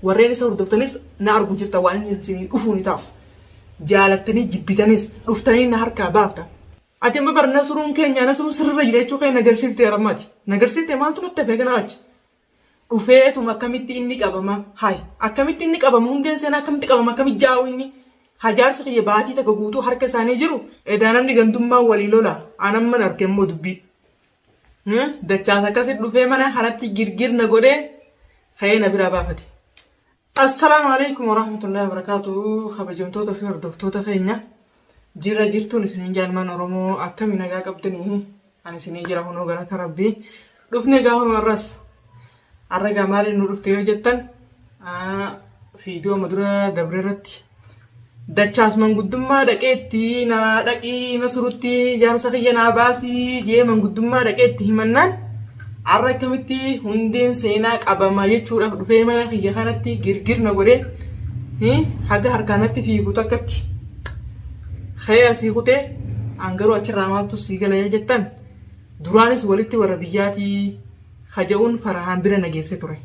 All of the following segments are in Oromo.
warreen isa hordoftanis na argu jirta waan inni isin dhufuuni ta'u jaalattanii jibbitanis dhuftanii na harkaa baafta ati amma barna suruun keenya nasruun sirra jirechuu kee nagarsiifte ramati nagarsiifte maaltu nutti hafe kana achi dhufeetuma akkamitti inni qabama hay akkamitti inni qabama hundeen seenaa akkamitti qabama akkamitti jaa'u inni hajaarsa kiyya baatii takka guutuu harka isaanii jiru edaa namni gandummaa walii lola anamman argemmoo dubbii dachaas akkasit dhufee mana haratti girgirna godhee ka'ee na biraa baafate. Assalamu alaikum warahmatullahi wabarakatuh. Kabajamtoota fi hordoftoota keenya jirra jirtuun isiniin jaalmaan Oromoo akkami nagaa qabdanii ani isinii jira hunoo galata rabbii dhufne gaafa marras arragaa maaliin nu dhufte yoo jettan fiidiyoo madura dabre irratti dachaas manguddummaa dhaqeetti na dhaqii na surutti jaarsa kiyya naa baasii jee manguddummaa dhaqeetti himannaan arra akkamitti hundeen seenaa qabama jechuudhaaf dhufee mana kiyya kanatti girgirna godhee haga harkaanatti fiigu takkatti khaya asii kutee angaruu achirraa maaltu sii gala yoo jettan duraanis walitti warra biyyaatii khaja'uun farahaan bira nageesse ture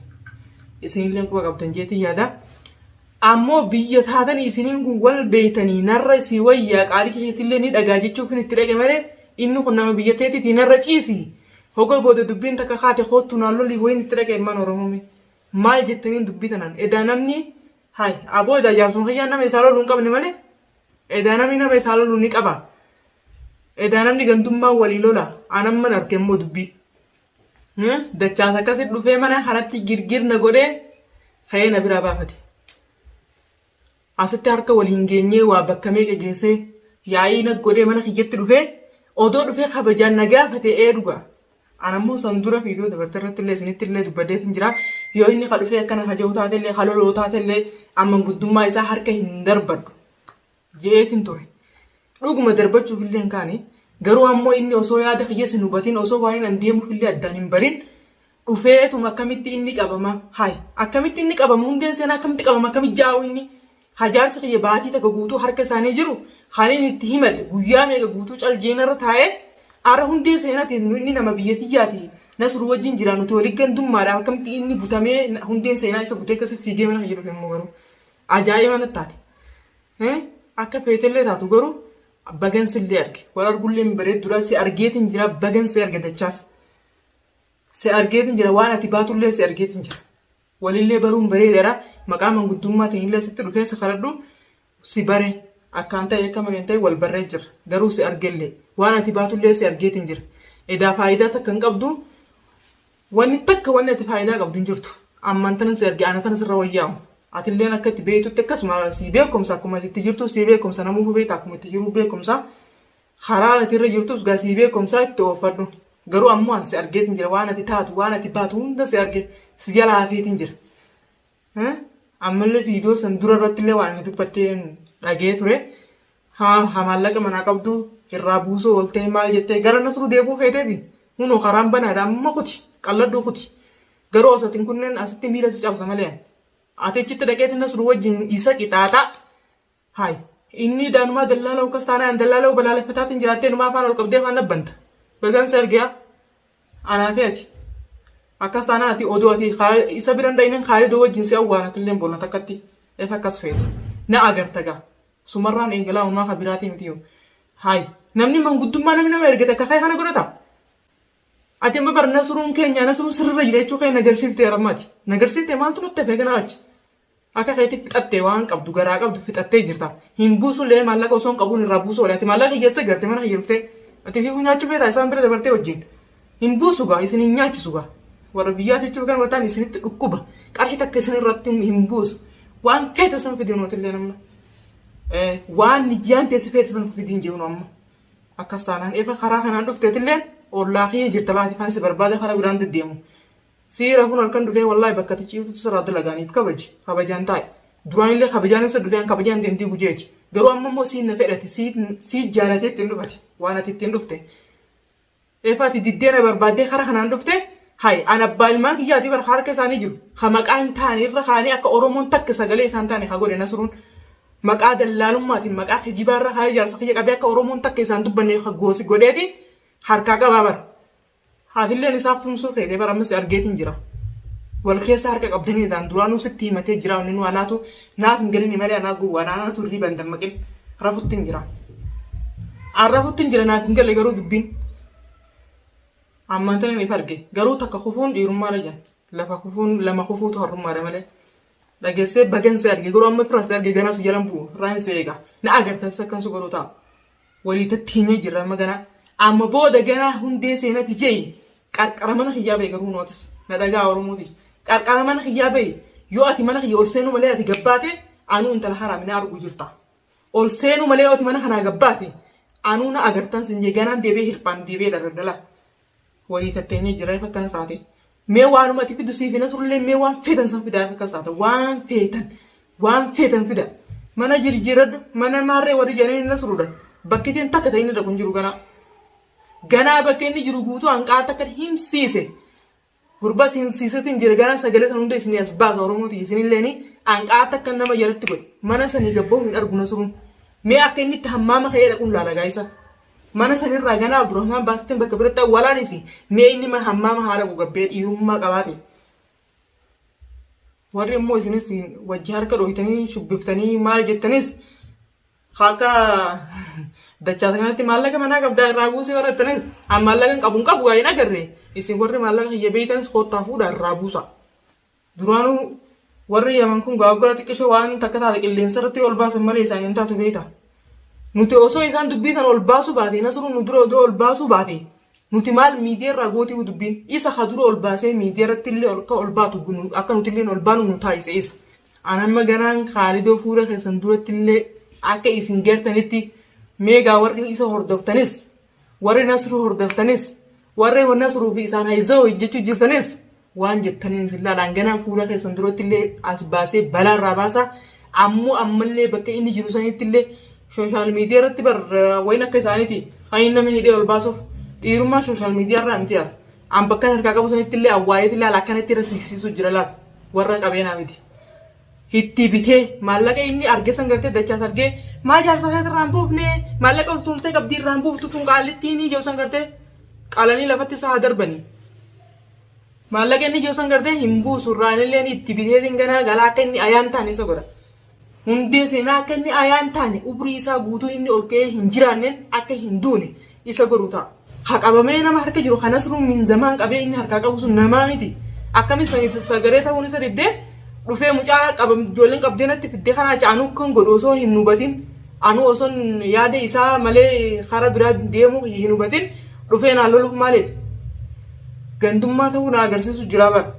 isinillee quba qabdan jeetii yaada ammoo biyya taatan isiniin kun wal beeytanii narra isii wayyaa qaalii keetillee ni dhagaa jechuuf itti dhaqe malee inni kun nama biyya teetiitii narra ciisi hogo booda dubbiin takka kaate kootu naallolii wayin itti dhaqe ilmaan Oromoo maal jettaniin dubbii tanan edaa namni hay aboo edaa jaarsuun kiyyaa nama isaa loluu hin qabne malee edaa namni nama isaa loluu ni qaba edaa namni gandummaa walii lola anamman argemmoo dubbii dachaas akkasit dhufee mana haratti girgirna godhee ka'ee na biraa baafate asitti harka waliin geenyee waa bakka meeqa geessee yaa'ii na godhee mana kiyyatti dhufee odoo dhufee kabajaan na gaafate dhugaa anammoo san dura fiidiyoo dabartarratti illee isinitti illee dubbadeetin jira yoo inni ka dhufee akkana haja'u taatellee haloloo taatellee amma guddummaa isaa harka hin darbadhu jeetin ture dhuguma darbachuuf illee hin kaane garuu ammoo inni osoo yaada kiyyeessin hubatiin osoo waa'een an deemuuf illee addaan hin barin dhufeetuma akkamitti inni qabama hay akkamitti inni qabama hundeen seenaa akkamitti qabama akkamitti jaa'u inni hajaarsa kiyya baatii takka guutuu harka isaanii jiru haliin itti himadhe guyyaa meeqa guutuu caljeena taa'ee ara hundee seenaati inni nama biyyatiyyaati nasru wajjin jira nuti walii gandummaadhaaf akkamitti inni butamee hundeen seenaa isa butee akkasii fiigee mana jedhu immoo garuu ajaa'iba natti taate akka feetellee taatu garuu bagansillee arge wal argullee bareed dura si argeetin jira bagansi arge dachaas si argeetin jira waan ati baatullee si argeetin jira walillee baruun bareedera maqaa manguddummatiin illee sitti dhufee si kadhadhu si bare akkaan ta'e akka maleen ta'e wal barree jira garuu si argellee waan ati baatullee si argeetin jira edaa faayidaa takka hin qabdu wanni takka wanni ati faayidaa qabdu hin jirtu ammaan tana si arge ana tana sirra wayyaamu atilleen akka itti beektutti akkasuma si beekumsa akkuma itti jirtu si beekumsa namuu beekta akkuma itti jiru beekumsa karaa ati irra jirtus gaa si beekumsa itti oofadhu garuu ammoo an si argeetin jira waan ati taatu waan ati baatu hunda si arge si jala hafeetin jira ammallee fiidiyoo san dura irratti illee waan ati dubbattee dhagee ture maallaqa manaa qabdu irraa buusoo oltee maal jettee gara nasruu deebuu feeteeti hunoo karaan banaadha amma kuti qalladuu kuti garuu osotiin kunneen asitti miila si cabsa malee ati achitti dhaqeeti nasruu wajjin isa qixaaxa hay inni daanumaa dallaala'u akkas taanaan dallaala'u balaaleffataatiin jiraattee numaa afaan ol qabdee afaan dhabbanta bagansa ergaa anaa fi ati akkas taanaan ati oduu ati isa biran da'imin khaalidoo wajjin si awwaanatillee boona takkatti efa akkas feetu na agartagaa sumarraan eegalaa uumaa kabiraatii miti yoo hay namni manguddummaa namni nama ergate akka kana godhata ati amma bar nasruun keenya nasruun sirra jirechuu kee nagarsiifte ramati nagarsiifte maaltu nutti hafe kana achi akka keetti fixattee waan qabdu garaa qabdu fixattee jirta hin buusullee maallaqa osoo hin qabuun irraa buusuu oole ati maallaqa hiyyeessa garte mana hiyyeeftee ati fi nyaachuu feetaa isaan bira dabartee wajjin hin buusu gaa isin hin nyaachisu gaa warra biyyaa jechuun kan wataan isinitti dhukkuba qarshii takka isin irratti hin buusu waan keeta san fidee nootillee namna waan niyyaan teessi feeta san fidiin jeewu amma akkas taanaan efa karaa kanaan dhufteetillee ollaa kiyya jirta baati fansi barbaade karaa biraan deddeemu siira kun halkan dhufee wallaahi bakka tichiiftu sirraa dalagaaniif kabaji kabajaan taa'e duraan illee kabajaan isa dhufeen kabajaan deemtii gujeeti garuu amma immoo siin na fedhate sii jaalatee ittiin dhufate waan ati ittiin dhufte efa ati diddeena barbaaddee karaa kanaan dhufte hay an abbaa ilmaan kiyyaati bar harka isaanii jiru ka maqaan taane irra kaanii akka oromoon takka sagalee isaan taane haa godhe nasruun maqaa dallaalummaatiin maqaa hijibaarra haa jaarsa kiyya qabee akka oromoon takka isaan dubbanne goosi godheeti harkaa qabaa bar haafilleen isaaf tumsuu feetee bar ammas argeetiin jira wal keessa harka qabdanii dhaan duraanuu sitti himatee jira inni nu anaatu naaf hin galini malee anaa gowwaa anaatu riban dammaqin rafutti hin jira. Arrafutti hin jira naaf hin galle garuu dubbiin. Ammaan tana ni farge garuu takka kufuun dhiirummaa lajan lafa kufuun lama kufuutu harrummaadha malee. Dhageessee bagansa arge garuu amma firas arge ganas jalan bu'u raansee eega na agartas akkan su godhu ta'a. Walii tattiinyee jirra magana amma booda ganaa hundee seenati jee qarqara mana kiyyaa ba'e garuu nootis na dhagaa Oromooti. Qarqara mana kiyyaa ba'e yoo ati mana kiyya ol seenuu malee ati gabbaate anuu intala haraamina argu jirta. Ol seenuu malee yoo ati mana kanaa gabbaate anuu na agartan sinjee ganaan deebee hirphaan deebee daldala. Walii tatteenyee jira ifa akkana saate. Mee waanumatti fidu siifina surullee mee waan feetan san fidaa akka saata waan feetan fida. Mana jirjiradhu mana maarree warri jedhanii na suruudhan. Bakkitiin takka ta'inni dhaqu jiru ganaa. Ganaa bakka inni jiru guutuu hanqaa takka himsiise. Gurba himsiisatiin jira ganaa sagalee san hunda isinii as baasa Oromooti isinilleeni hanqaa takka nama jalatti godhe. Mana sanii gabboo hin argu na suruun. Mee akka inni itti hammaama ka'ee dhaquun laala gaa'isa. Mana sanirraa ganaa Abdurrahmaan baasitiin bakka biratti walaanis mee inni hammaama haala gugabbee dhiirummaa qabaate. Warri immoo isinis wajji harka dhooytanii shubbiftanii maal jettanis akka dachaa kanatti maallaqa manaa qabdaa irraa buusee warrattanis maallaqa qabuun qabu waa'ee agarree isin warri maallaqa hiyya beeytanis koottaa fuudhaa irraa buusa. Duraanuu warri yaman kun gaaggaa xiqqishoo waan takka taate qilleensa irratti ol baasan malee isaanii hin taatu beeyta. Nuti osoo isaan dubbisan ol baasu baate nasru nu dura odoo ol baasu baate nuti maal miidiyaa irraa gootii dubbiin isa ha dura ol baasee miidiyaa irratti illee ol baatu akka nuti illee ol baanu nu taasise isa. Anamma ganaan Khaalidoo fuula keessan duratti illee akka isin geertanitti meegaa warri isa hordoftanis warri nasru hordoftanis warri nasruu fi isaan haizoo hojjechuu jirtanis waan jettaniin silaalaan ganaan fuula keessan duratti illee as baasee balaa irraa baasa ammallee bakka inni jiru sanitti illee social media irratti bar wayna akka isaaniiti kan nama hidhee ol baasuuf dhiirummaa social media irraa miti yaa an bakka harkaa qabu sanitti illee awwaayeeti illee akkanatti rasiisiisu jira laal warra qabeenaa miti. Hitti bitee maallaqa inni argesan gartee dachaa argee maa jaarsa keessa irraan buufne maallaqa ol tuultee qabdii irraan buuftu tun qaalittiin ijoosan gartee qalanii lafatti isaa darbanii. Maallaqa inni ijoosan gartee hin buusu irraan illee itti bitee ganaa galaa akka inni ayaan taane isa godha. Hundee seenaa akka inni ayaan taane ubrii isaa guutuu inni ol ka'ee hin jiraanneen akka hin duune isa godhu ta'a. Ha qabamee nama harka jiru kanas ruumiin zamaan qabee inni harkaa qabu sun namaa miti. Akkamis sagalee ta'uun isa diddee dhufee mucaa qabam ijoolleen qabdee natti fiddee kanaa caanuu kan godhu osoo hin hubatin anuu osoo yaada isaa malee karaa biraa deemu hin hubatin dhufee naan loluuf maaliif gandummaa ta'uu na agarsiisu jira bara.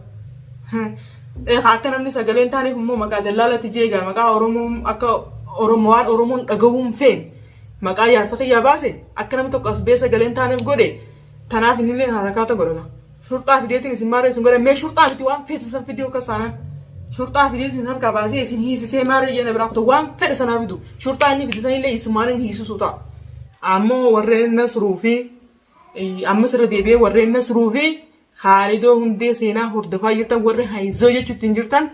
Akka namni sagaleen taaneef immoo maqaa dallaalatti jeegaa maqaa Oromoo akka waan Oromoon dhagahuun feen maqaa yaarsa kiyyaa baase akka namni tokko as bee sagaleen taaneef godhe tanaaf inni illee harakaata godhata. Shurxaa fideetiin isin maaree isin godhe mee shurxaa miti waan feetisan fidee akka saanaan. Shurxaa fideetiin harkaa baasee isin hiisisee maaree jenna biraa kutu waan fedhe sanaa fidu shurxaa inni fidisan illee isumaaniin hiisisu ta'a. Ammoo warreen nasruu fi ammas irra deebi'ee warreen nasruu fi Khaalidoo hundee seenaa hordofaa jirtan warri haizoo jechuutti hin jirtan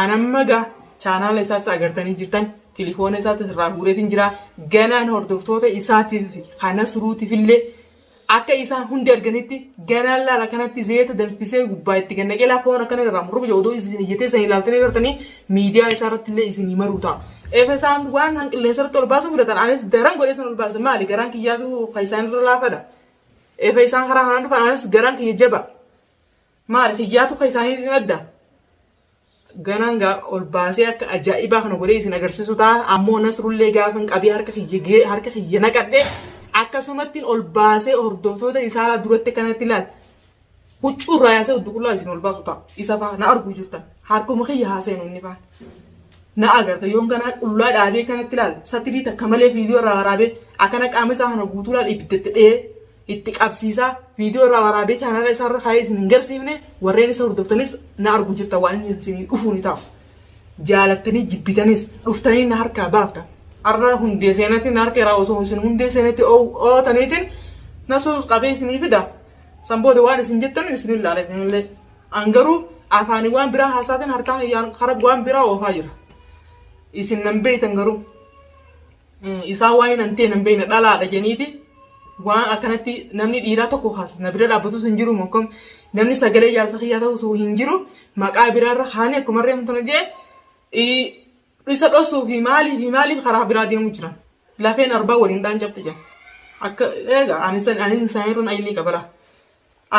anamma gaa chaanaala isaatti agartanii jirtan telefoona isaatti irraa fuudheetiin jira ganaan hordoftoota isaatiif kana suruutiif illee akka isaan hundi arganitti ganaan laala kanatti zeeta danfisee gubbaa itti gannaqee laafoon akkana irraa murrugu odoo isin iyyatee san ilaaltanii gartanii miidiyaa isaa irratti illee isin himaruu ta'a. Eefa isaan waan isaan qilleensa irratti ol baasu fudhatan anis daran godheetan ol baasan maali garaan kiyyaatu kan isaan irra laafadha. Eefa isaan karaa kanaan dhufan anis garaan kiyya jaba. Maal kiyyaatu kan isaanii adda ganaan gaa ol baasee akka ajaa'ibaa kana godhee isin agarsiisu ta'a ammoo nasrullee gaafa qabee harka kiyya naqadhee akkasumatti ol baasee hordoftoota isaa duratti kanatti ilaal huccuu irraa yaasee udduqullaa isin ol baasu ta'a isa fa'a na arguu jirtan harkuma kiyya haaseenu inni fa'a na agarta yoon ganaa qullaa dhaabee kanatti ilaal satirii takka malee viidiyoo irraa waraabee akkana qaama isaa kana guutuu ilaal ibiddetti dhee itti qabsiisaa viidiyoo irraa waraabee chaanaala isaa irra kaayee isin hin garsiifne warreen isa hordoftanis na arguu jirta waan isin dhufuu ni ta'u. Jaalattanii jibbitanis dhuftanii na harkaa baaftan. Arra hundee seenatti na harka irraa osoo isin hundee seenatti ootaniitiin na suus qabee isinii fida. Sanbooda waan isin jettan isin ilaala isinillee. Angaruu afaanii waan biraa haasaatiin harkaa hara waan biraa oofaa jira. Isin nan beeytan garuu isaa waa'ee nan ta'e nan beeyna dhalaadha jeniiti. Waan akkanatti namni dhiiraa tokko haas na bira dhaabbatus hin jiru mokkom namni sagalee jaarsa kiyyaa ta'uu osoo hin jiru maqaa biraarra haane akkuma reemtana jee isa dhosuu fi maaliif karaa biraa deemu jiran lafeen arbaa waliin dhaan cabte jira akka egaa anis isaaniirra ayilii qabara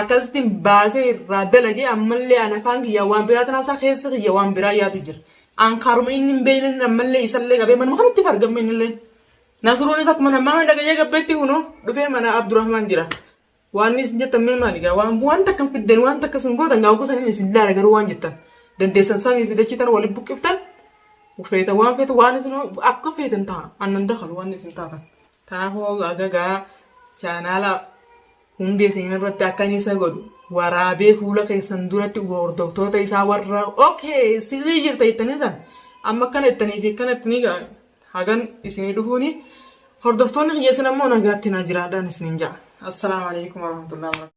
akkasitti baasee irraa dalagee ammallee ana afaan kiyyaa waan biraa tanaasaa keessa kiyya waan biraa yaadu jira an karuma inni hin beekne ammallee isallee qabee manuma kanatti argamu innillee Nasruun isa akkuma namaa dhagayee gabbeetti kunu dhufee mana Abdurrahman jira waan isin jettan mee maaligaa waan takkan fiddan waan takka sin gootan gaa gosan isin laala garuu waan jettan dandeessan samii fidachitan waliin buqqiftan feeta waan feeta waan isin akka feetan ta'a annan dakalu waan isin taatan kanaafuu agagaa chaanaala hundee isin irratti akka inni isa godhu waraabee fuula keessan duratti hordoftoota isaa warra okay sirrii jirta jettanii san amma kana jettanii fi kana jettanii gaa hagan isinii dhufuuni hordoftoonni kiyya isin ammoo nagaatti na jiraadhaan isiniin ja'a. Assalaamu alaikum warahmatullahi wabarakatuh.